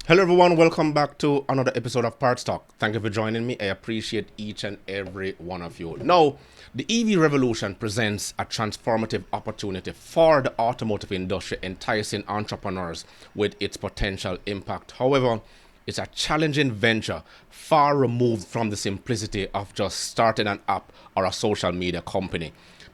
Hello everyone, welcome back to another episode of Parts Talk. Thank you for joining me. I appreciate each and every one of you. Now, the EV revolution presents a transformative opportunity for the automotive industry, enticing entrepreneurs with its potential impact. However, it's a challenging venture, far removed from the simplicity of just starting an app or a social media company.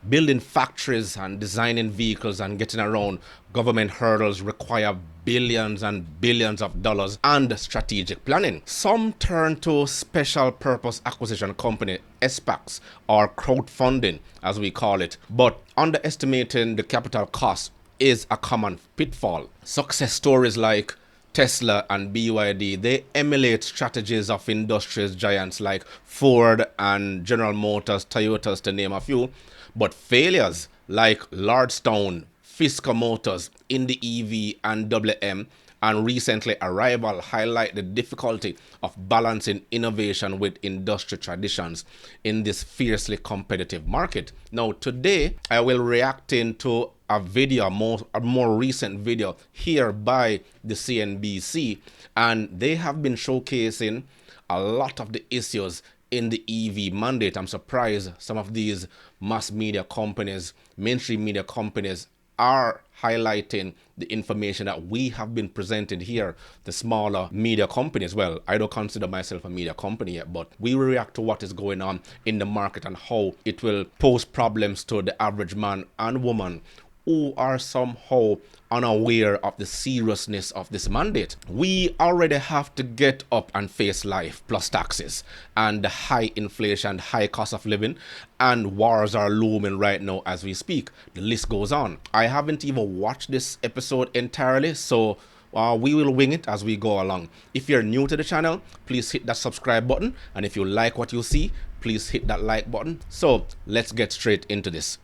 Building factories and designing vehicles and getting around government hurdles require billions and billions of dollars and strategic planning. Some turn to special purpose acquisition company, SPACs, or crowdfunding as we call it, but underestimating the capital cost is a common pitfall. Success stories like Tesla and BYD, they emulate strategies of industries giants like Ford and General Motors, Toyotas, to name a few. But failures like Lordstown, Fisker Motors, Indie EV, and WM, and recently Arrival highlight the difficulty of balancing innovation with industry traditions in this fiercely competitive market. Now, today I will react into a more recent video here by the CNBC, and they have been showcasing a lot of the issues in the EV mandate. I'm surprised some of these mass media companies, mainstream media companies, are highlighting the information that we have been presented here, the smaller media companies. Well, I don't consider myself a media company yet, but we will react to what is going on in the market and how it will pose problems to the average man and woman who are somehow unaware of the seriousness of this mandate. We already have to get up and face life plus taxes and the high inflation, high cost of living, and wars are looming right now as we speak. The list goes on. I haven't even watched this episode entirely, so we will wing it as we go along. If you're new to the channel, please hit that subscribe button, and if you like what you see, please hit that like button. So let's get straight into this.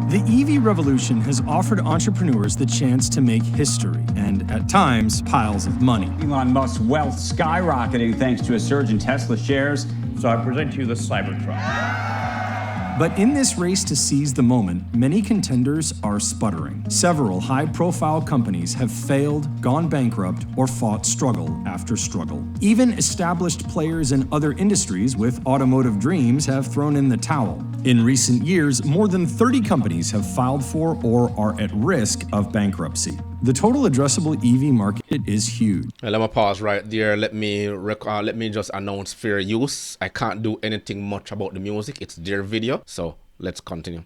The EV revolution has offered entrepreneurs the chance to make history and, at times, piles of money. Elon Musk's wealth skyrocketing thanks to a surge in Tesla shares. So I present to you the Cybertruck. But in this race to seize the moment, many contenders are sputtering. Several high-profile companies have failed, gone bankrupt, or fought struggle after struggle. Even established players in other industries with automotive dreams have thrown in the towel. In recent years, more than 30 companies have filed for or are at risk of bankruptcy. The total addressable EV market is huge. Let me pause right there. Let me just announce fair use. I can't do anything much about the music. It's their video. So let's continue.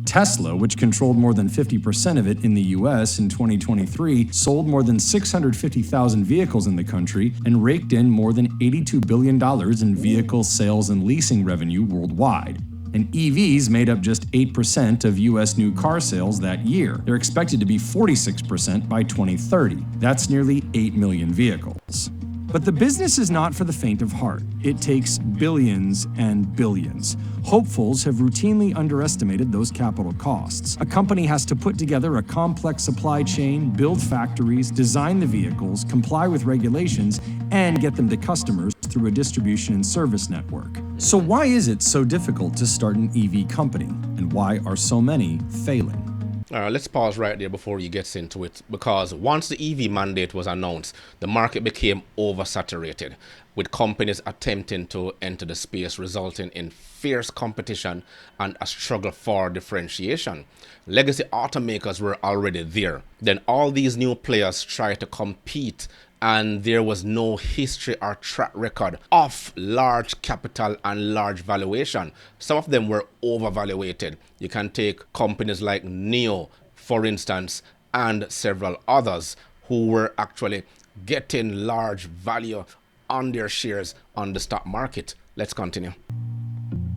Tesla, which controlled more than 50% of it in the US in 2023, sold more than 650,000 vehicles in the country and raked in more than $82 billion in vehicle sales and leasing revenue worldwide. And EVs made up just 8% of US new car sales that year. They're expected to be 46% by 2030. That's nearly 8 million vehicles. But the business is not for the faint of heart. It takes billions and billions. Hopefuls have routinely underestimated those capital costs. A company has to put together a complex supply chain, build factories, design the vehicles, comply with regulations, and get them to customers through a distribution and service network. So why is it so difficult to start an EV company? And why are so many failing? Let's pause right there before he gets into it, because once the EV mandate was announced, the market became oversaturated, with companies attempting to enter the space, resulting in fierce competition and a struggle for differentiation. Legacy automakers were already there. Then all these new players tried to compete, and there was no history or track record of large capital and large valuation. Some of them were overvaluated. You can take companies like NIO, for instance, and several others who were actually getting large value on their shares on the stock market. Let's continue.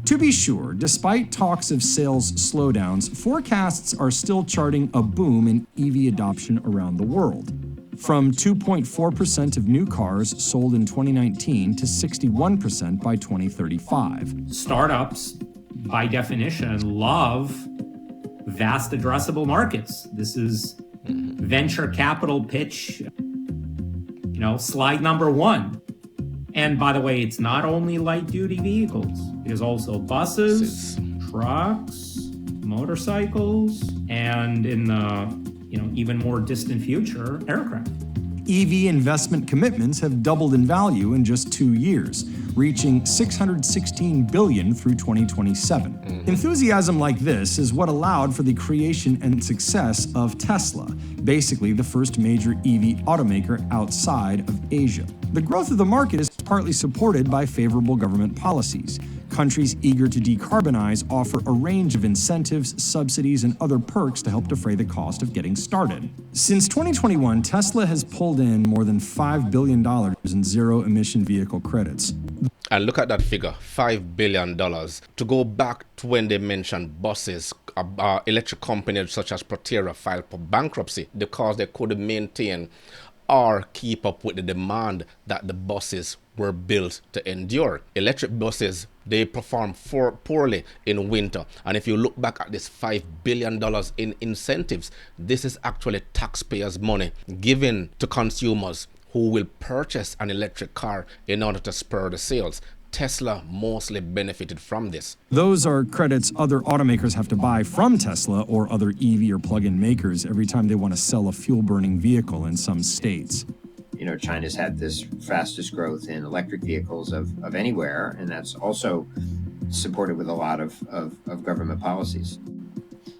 To be sure, despite talks of sales slowdowns, forecasts are still charting a boom in EV adoption around the world. From 2.4% of new cars sold in 2019 to 61% by 2035. Startups, by definition, love vast addressable markets. This is venture capital pitch, slide number one. And by the way, it's not only light duty vehicles. There's also buses, trucks, motorcycles, and in the even more distant future, aircraft. EV investment commitments have doubled in value in just 2 years, reaching $616 billion through 2027. Enthusiasm like this is what allowed for the creation and success of Tesla, basically the first major EV automaker outside of Asia. The growth of the market is partly supported by favorable government policies. Countries eager to decarbonize offer a range of incentives, subsidies, and other perks to help defray the cost of getting started. Since 2021, Tesla has pulled in more than $5 billion in zero-emission vehicle credits. And look at that figure, $5 billion. To go back to when they mentioned buses, electric companies such as Proterra filed for bankruptcy because they couldn't maintain or keep up with the demand that the buses were built to endure. Electric buses, they perform poorly in winter. And if you look back at this $5 billion in incentives, this is actually taxpayers' money given to consumers who will purchase an electric car in order to spur the sales. Tesla mostly benefited from this. Those are credits other automakers have to buy from Tesla or other EV or plug-in makers every time they want to sell a fuel-burning vehicle in some states. You know, China's had this fastest growth in electric vehicles of anywhere, and that's also supported with a lot of government policies.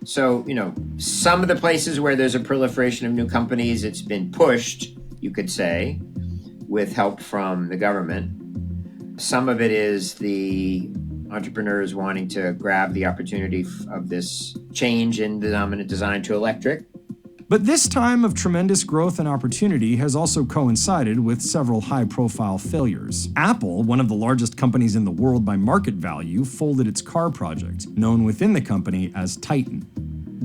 So, you know, some of the places where there's a proliferation of new companies, it's been pushed, you could say, with help from the government. Some of it is the entrepreneurs wanting to grab the opportunity of this change in the dominant design to electric. But this time of tremendous growth and opportunity has also coincided with several high-profile failures. Apple, one of the largest companies in the world by market value, folded its car project, known within the company as Titan.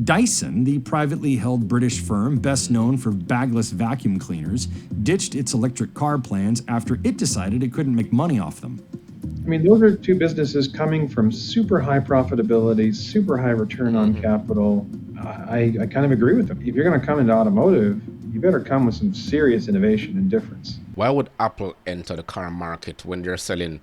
Dyson, the privately held British firm best known for bagless vacuum cleaners, ditched its electric car plans after it decided it couldn't make money off them. I mean, those are two businesses coming from super high profitability, super high return on capital. I kind of agree with them. If you're going to come into automotive, you better come with some serious innovation and difference. Why would Apple enter the car market when they're selling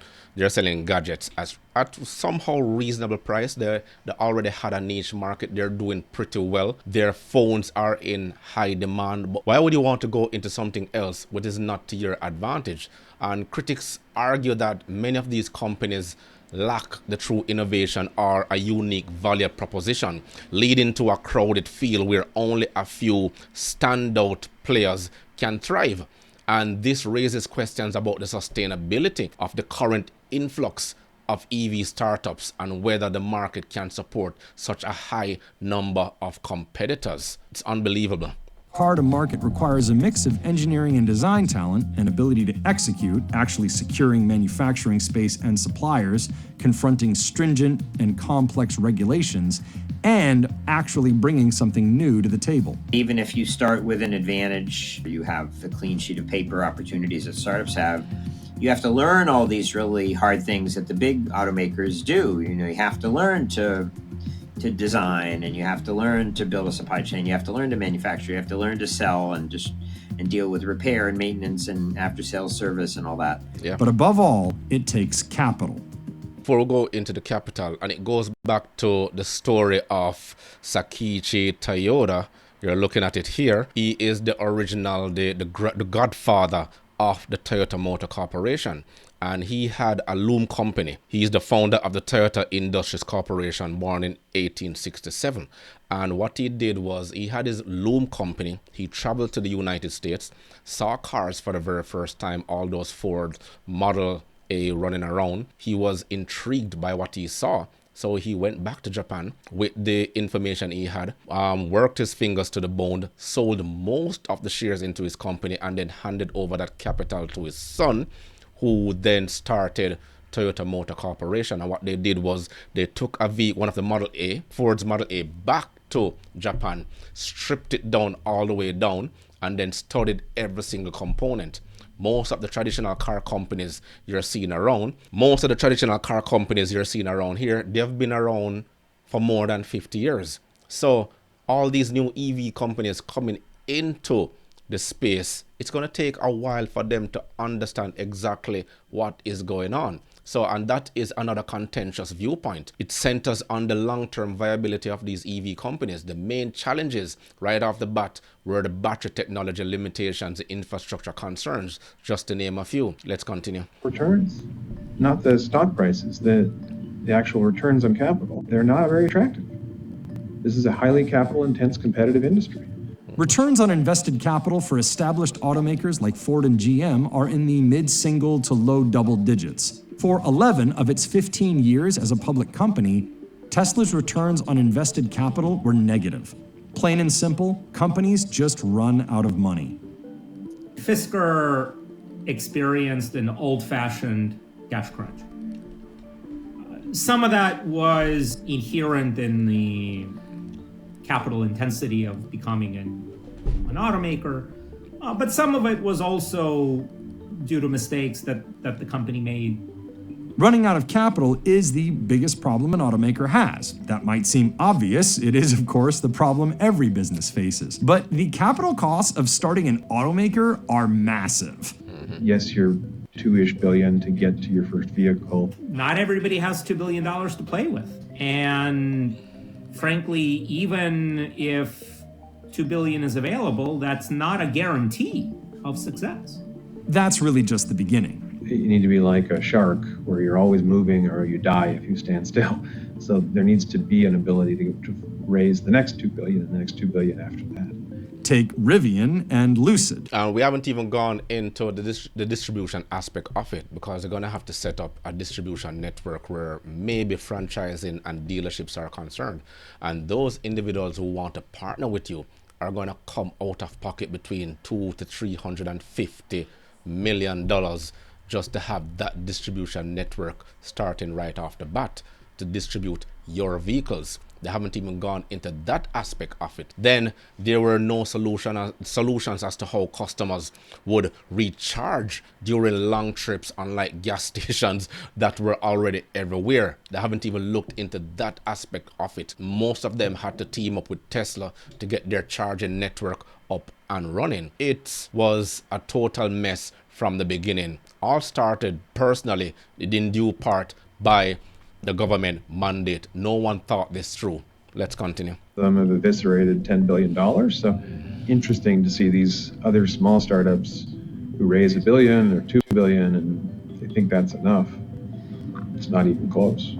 gadgets at somehow reasonable price? They already had a niche market. They're doing pretty well. Their phones are in high demand. But why would you want to go into something else which is not to your advantage? And critics argue that many of these companies lack the true innovation or a unique value proposition, leading to a crowded field where only a few standout players can thrive. And this raises questions about the sustainability of the current influx of EV startups and whether the market can support such a high number of competitors. It's unbelievable. Car to market requires a mix of engineering and design talent and ability to execute, actually securing manufacturing space and suppliers, confronting stringent and complex regulations, and actually bringing something new to the table. Even if you start with an advantage, you have the clean sheet of paper opportunities that startups have, you have to learn all these really hard things that the big automakers do. You know, you have to learn to design, and you have to learn to build a supply chain, you have to learn to manufacture, you have to learn to sell and deal with repair and maintenance and after sales service and all that. Yeah. But above all, it takes capital. Before we go into the capital, and it goes back to the story of Sakichi Toyoda. You're looking at it here. He is the original, the godfather of the Toyota Motor Corporation. And he had a loom company. He is the founder of the Toyota Industries Corporation, born in 1867. And what he did was he had his loom company. He traveled to the United States, saw cars for the very first time, all those Ford Model A running around. He was intrigued by what he saw. So he went back to Japan with the information he had, worked his fingers to the bone, sold most of the shares into his company, and then handed over that capital to his son, who then started Toyota Motor Corporation. And what they did was they took one of the Model A, Ford's Model A, back to Japan, stripped it down all the way down, and then studied every single component. Most of the traditional car companies you're seeing around, here, they've been around for more than 50 years. So all these new EV companies coming into the space, it's going to take a while for them to understand exactly what is going on. So, and that is another contentious viewpoint. It centers on the long-term viability of these EV companies. The main challenges right off the bat were the battery technology limitations, the infrastructure concerns, just to name a few. Let's continue. Returns, not the stock prices, the actual returns on capital. They're not very attractive. This is a highly capital-intense competitive industry. Returns on invested capital for established automakers like Ford and GM are in the mid-single to low double digits. For 11 of its 15 years as a public company, Tesla's returns on invested capital were negative. Plain and simple, companies just run out of money. Fisker experienced an old-fashioned cash crunch. Some of that was inherent in the capital intensity of becoming an automaker, but some of it was also due to mistakes that the company made. Running out of capital is the biggest problem an automaker has. That might seem obvious. It is, of course, the problem every business faces. But the capital costs of starting an automaker are massive. Yes, you're $2-ish billion to get to your first vehicle. Not everybody has $2 billion to play with. And frankly, even if $2 billion is available, that's not a guarantee of success. That's really just the beginning. You need to be like a shark where you're always moving or you die if you stand still. So there needs to be an ability to raise the next $2 billion and the next $2 billion after that. Take Rivian and Lucid. We haven't even gone into the distribution aspect of it, because they're going to have to set up a distribution network where maybe franchising and dealerships are concerned. And those individuals who want to partner with you are going to come out of pocket between $200 to $350 million just to have that distribution network starting right off the bat to distribute your vehicles. They haven't even gone into that aspect of it. Then there were no solutions as to how customers would recharge during long trips, unlike gas stations that were already everywhere. They haven't even looked into that aspect of it. Most of them had to team up with Tesla to get their charging network up and running. It was a total mess from the beginning. All started personally in due part by the government mandate. No one thought this through. Let's continue. Some have eviscerated $10 billion. So interesting to see these other small startups who raise $1 billion or $2 billion and they think that's enough. It's not even close.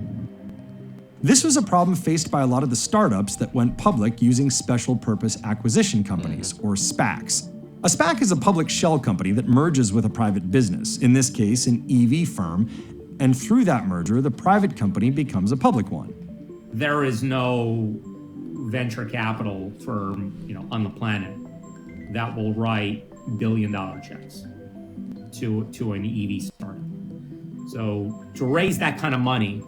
This was a problem faced by a lot of the startups that went public using special purpose acquisition companies, or SPACs. A SPAC is a public shell company that merges with a private business, in this case an EV firm, and through that merger, the private company becomes a public one. There is no venture capital firm, on the planet that will write billion-dollar checks to an EV startup. So to raise that kind of money,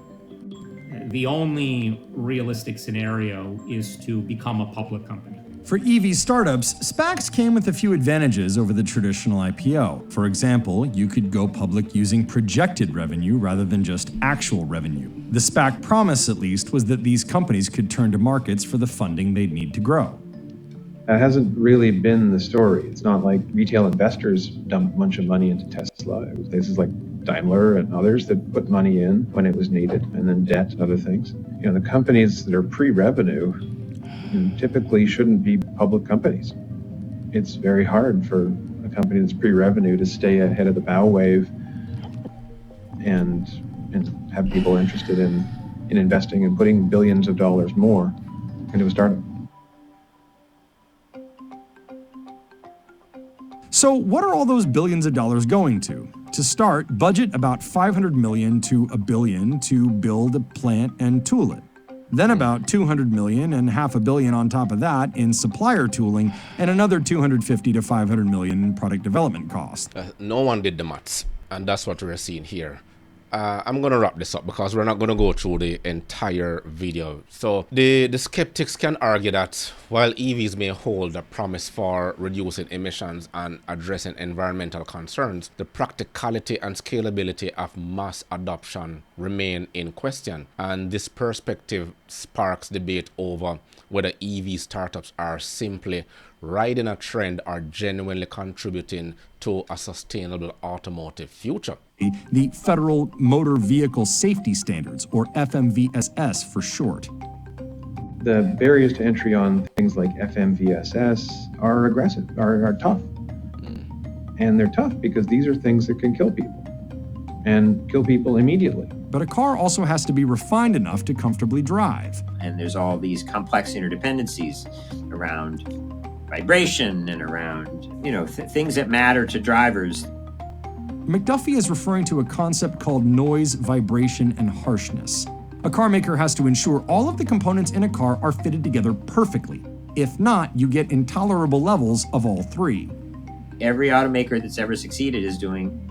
the only realistic scenario is to become a public company. For EV startups, SPACs came with a few advantages over the traditional IPO. For example, you could go public using projected revenue rather than just actual revenue. The SPAC promise, at least, was that these companies could turn to markets for the funding they'd need to grow. That hasn't really been the story. It's not like retail investors dumped a bunch of money into Tesla. It was places like Daimler and others that put money in when it was needed, and then debt and other things. The companies that are pre-revenue typically shouldn't be public companies. It's very hard for a company that's pre-revenue to stay ahead of the bow wave and have people interested in investing and putting billions of dollars more into a startup. So what are all those billions of dollars going to? To start, budget about $500 million to $1 billion to build a plant and tool it. Then about $200 million and $500 million on top of that in supplier tooling, and another $250 to $500 million in product development costs. No one did the maths, and that's what we're seeing here. I'm going to wrap this up because we're not going to go through the entire video. So the skeptics can argue that while EVs may hold a promise for reducing emissions and addressing environmental concerns, the practicality and scalability of mass adoption remain in question. And this perspective sparks debate over whether EV startups are simply riding a trend or genuinely contributing to a sustainable automotive future. The Federal Motor Vehicle Safety Standards, or FMVSS for short. The barriers to entry on things like FMVSS are aggressive, are tough. And they're tough because these are things that can kill people, and kill people immediately. But a car also has to be refined enough to comfortably drive. And there's all these complex interdependencies around vibration and around, things that matter to drivers. McDuffie is referring to a concept called noise, vibration, and harshness. A car maker has to ensure all of the components in a car are fitted together perfectly. If not, you get intolerable levels of all three. Every automaker that's ever succeeded is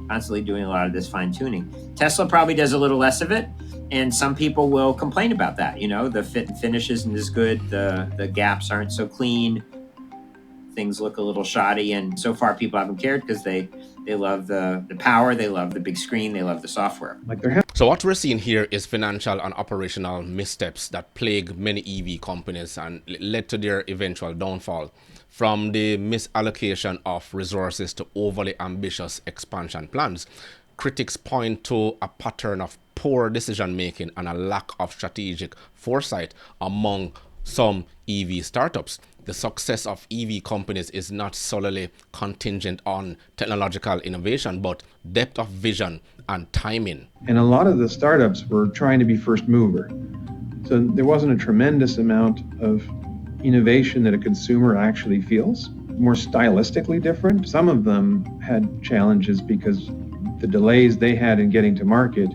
constantly doing a lot of this fine tuning. Tesla probably does a little less of it, and some people will complain about that. The fit and finish isn't as good, the gaps aren't so clean, things look a little shoddy, and so far people haven't cared because they love the power, they love the big screen, they love the software. So what we're seeing here is financial and operational missteps that plague many EV companies and led to their eventual downfall. From the misallocation of resources to overly ambitious expansion plans, critics point to a pattern of poor decision making and a lack of strategic foresight among some EV startups. The success of EV companies is not solely contingent on technological innovation, but depth of vision and timing. And a lot of the startups were trying to be first mover. So there wasn't a tremendous amount of innovation that a consumer actually feels. More stylistically different. Some of them had challenges because the delays they had in getting to market,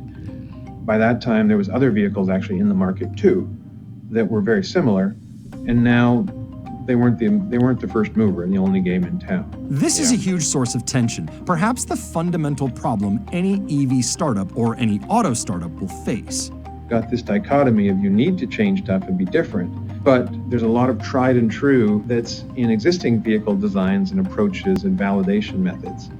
by that time there was other vehicles actually in the market too that were very similar, and now they weren't the first mover and the only game in town. This is a huge source of tension, perhaps the fundamental problem any EV startup or any auto startup will face. Got this dichotomy of you need to change stuff and be different, but there's a lot of tried and true that's in existing vehicle designs and approaches and validation methods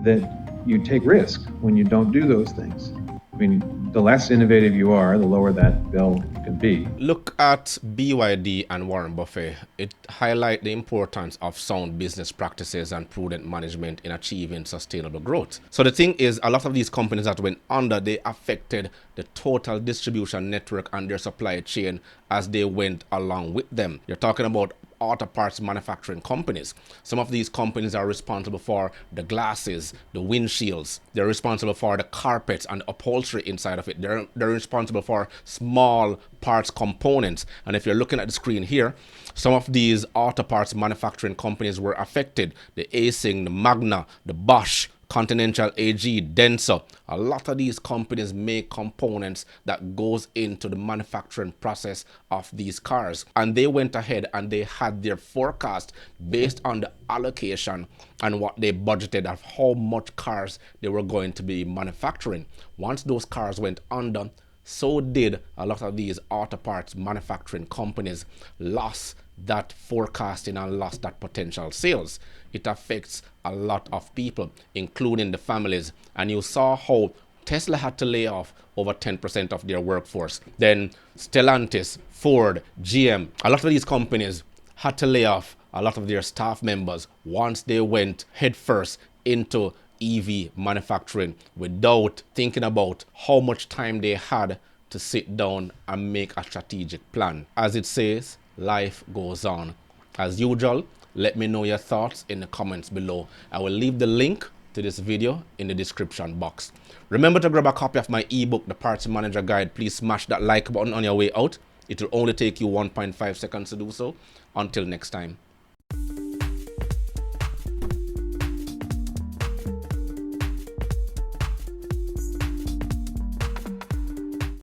that you take risk when you don't do those things. I mean, the less innovative you are, the lower that bill can be. Look at BYD and Warren Buffett. It highlights the importance of sound business practices and prudent management in achieving sustainable growth. So the thing is, a lot of these companies that went under, they affected the total distribution network and their supply chain as they went along with them. You're talking about auto parts manufacturing companies. Some of these companies are responsible for the glasses, the windshields. They're responsible for the carpets and the upholstery inside of it. They're responsible for small parts components. And if you're looking at the screen here, some of these auto parts manufacturing companies were affected. The Asing, the Magna, the Bosch, Continental AG, Denso. A lot of these companies make components that goes into the manufacturing process of these cars. And they went ahead and they had their forecast based on the allocation and what they budgeted of how much cars they were going to be manufacturing. Once those cars went under, so did a lot of these auto parts manufacturing companies lost that forecasting and lost that potential sales. It affects a lot of people, including the families. And you saw how Tesla had to lay off over 10% of their workforce. Then Stellantis, Ford, GM, a lot of these companies had to lay off a lot of their staff members once they went headfirst into EV manufacturing without thinking about how much time they had to sit down and make a strategic plan. As it says, life goes on. As usual, let me know your thoughts in the comments below. I will leave the link to this video in the description box. Remember to grab a copy of my ebook, The Parts Manager Guide. Please smash that like button on your way out. It will only take you 1.5 seconds to do so. Until next time.